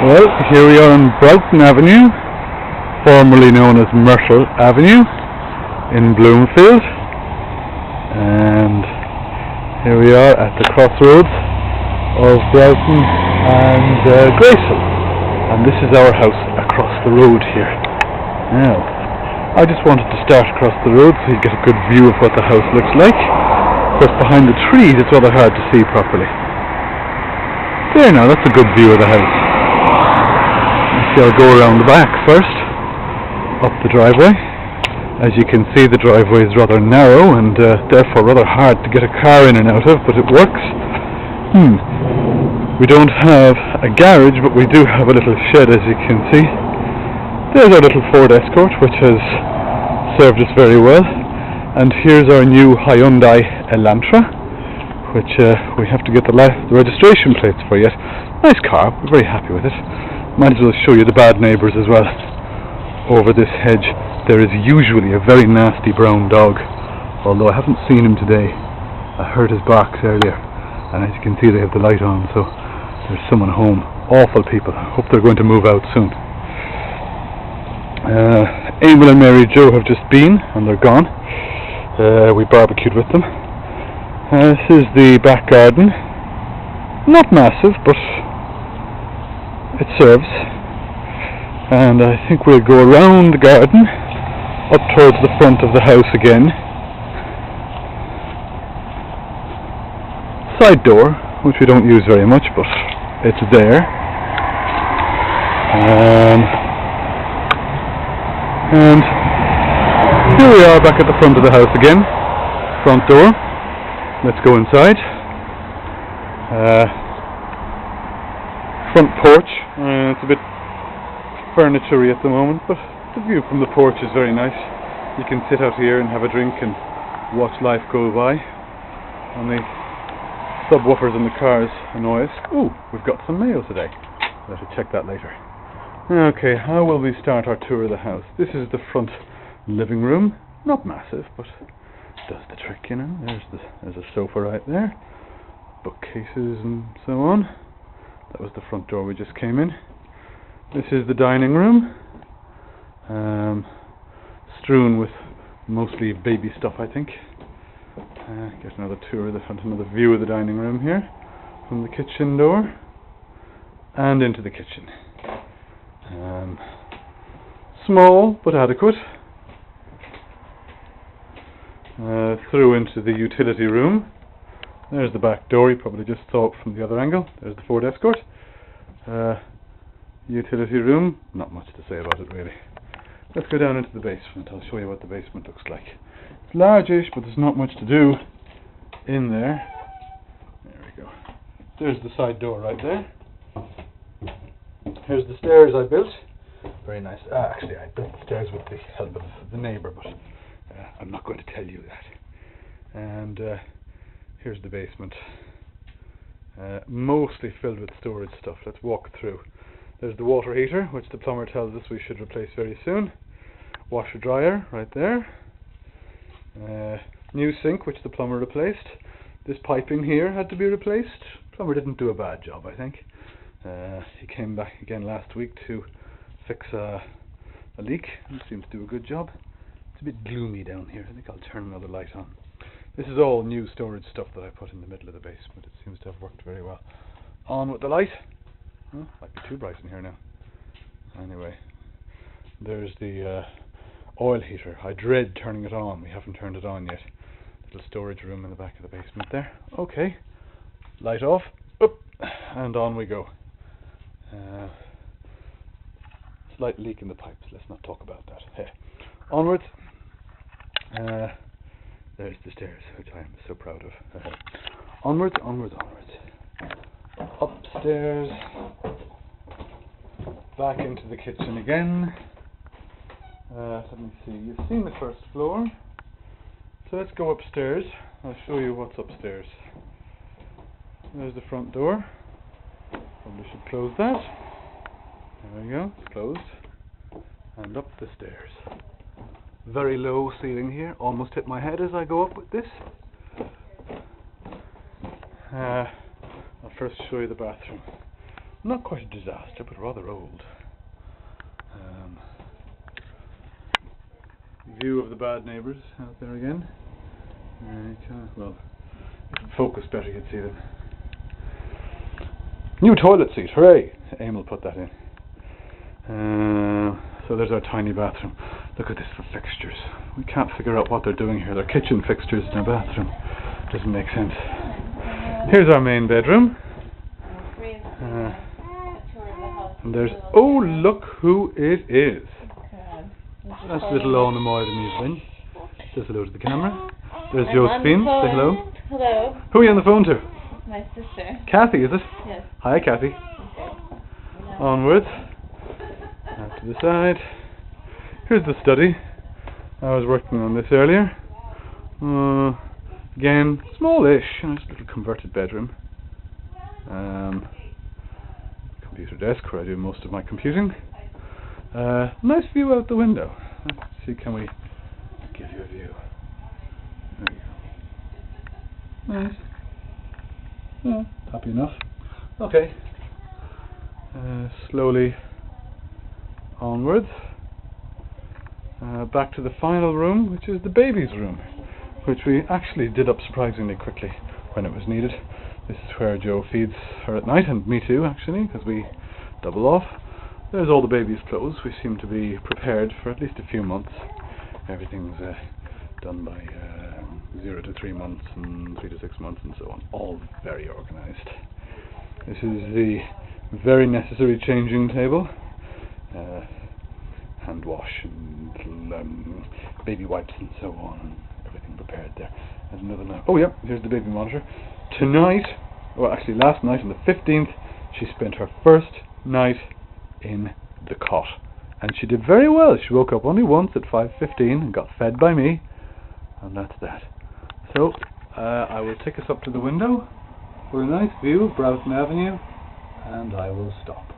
Well, here we are on Broin Avenue, formerly known as Myrtle Avenue, in Bloomfield, and here we are at the crossroads of Broin and Grayson, and this is our house across the road here. Now, I just wanted to start across the road so you get a good view of what the house looks like. Of course, behind the trees it's rather hard to see properly. There now, that's a good view of the house. I'll go around the back first, up the driveway. As you can see, the driveway is rather narrow and therefore rather hard to get a car in and out of, but it works. We don't have a garage, but we do have a little shed, as you can see. There's our little Ford Escort, which has served us very well. And here's our new Hyundai Elantra, which we have to get the registration plates for yet. Nice car, we're very happy with it. Might as well show you the bad neighbours as well. Over this hedge there is usually a very nasty brown dog, although I haven't seen him today. I heard his barks earlier, and as you can see they have the light on, so there's someone home. Awful people. I hope they're going to move out soon. Emil and Mary Jo have just been, and they're gone. We barbecued with them. This is the back garden. Not massive, but it serves. And I think we'll go around the garden up towards the front of the house again. Side door, which we don't use very much, but it's there. And here we are back at the front of the house again. Front door. Let's go inside. Front porch. It's a bit furniture-y at the moment, but the view from the porch is very nice. You can sit out here and have a drink and watch life go by. And the subwoofers in the cars annoy us. Ooh, we've got some mail today. I'll have to check that later. Okay, how will we start our tour of the house? This is the front living room. Not massive, but does the trick, you know. There's a sofa right there, bookcases and so on. That was the front door we just came in. This is the dining room, strewn with mostly baby stuff, I think. Get another tour of the front, another view of the dining room here from the kitchen door and into the kitchen. Small but adequate. Through into the utility room. There's the back door, you probably just saw it from the other angle. There's the Ford Escort. Utility room, not much to say about it really. Let's go down into the basement. I'll show you what the basement looks like. It's largish, but there's not much to do in there. There we go. There's the side door right there. Here's the stairs I built. Very nice. Actually, I built the stairs with the help of the neighbour, but I'm not going to tell you that. And here's the basement. Mostly filled with storage stuff. Let's walk through. There's the water heater, which the plumber tells us we should replace very soon. Washer dryer right there. New sink, which the plumber replaced. This piping here had to be replaced. Plumber didn't do a bad job, I think. He came back again last week to fix a leak. He seemed to do a good job. It's a bit gloomy down here. I think I'll turn another light on. This is all new storage stuff that I put in the middle of the basement. It seems to have worked very well. On with the light. Oh, might be too bright in here now. Anyway, there's the oil heater. I dread turning it on. We haven't turned it on yet. Little storage room in the back of the basement there. Okay, light off. Up, and on we go. Slight leak in the pipes. Let's not talk about that. Hey. Onwards. There's the stairs, which I am so proud of. Onwards, onwards, onwards. Upstairs. Back into the kitchen again. Let me see. You've seen the first floor. So let's go upstairs. I'll show you what's upstairs. There's the front door. Probably should close that. There we go. It's closed. And up the stairs. Very low ceiling here, almost hit my head as I go up with this. I'll first show you the bathroom. Not quite a disaster, but rather old. View of the bad neighbours out there again. Well, if you focus better, you'd see them. New toilet seat, hooray! Aim will put that in. So there's our tiny bathroom. Look at this for fixtures. We can't figure out what they're doing here. They're kitchen fixtures in our bathroom. Doesn't make sense. Here's our main bedroom. And there's, oh look who it is. That's little Owen and Moira Muslin. Says hello to the camera. There's Josephine. Say hello. Hello. Who are you on the phone to? My sister. Kathy, is it? Yes. Hi, Kathy. Okay. Onwards. Out to the side. Here's the study. I was working on this earlier. Again, smallish. Just a little converted bedroom. Computer desk where I do most of my computing. Nice view out the window. Let's see, can we give you a view? There you go. Nice. Yeah, happy enough. Okay. Slowly onwards. Back to the final room, which is the baby's room, which we actually did up surprisingly quickly when it was needed. This is where Joe feeds her at night, and me too, actually, because we double off. There's all the baby's clothes. We seem to be prepared for at least a few months. Everything's done by 0 to 3 months and 3 to 6 months and so on. All very organised. This is the very necessary changing table. Hand wash and baby wipes and so on. And everything prepared there. There's another night. Oh yeah, here's the baby monitor. Tonight, well actually last night on the 15th, she spent her first night in the cot. And she did very well. She woke up only once at 5:15 and got fed by me. And that's that. So, I will take us up to the window for a nice view of Broughton Avenue. And I will stop.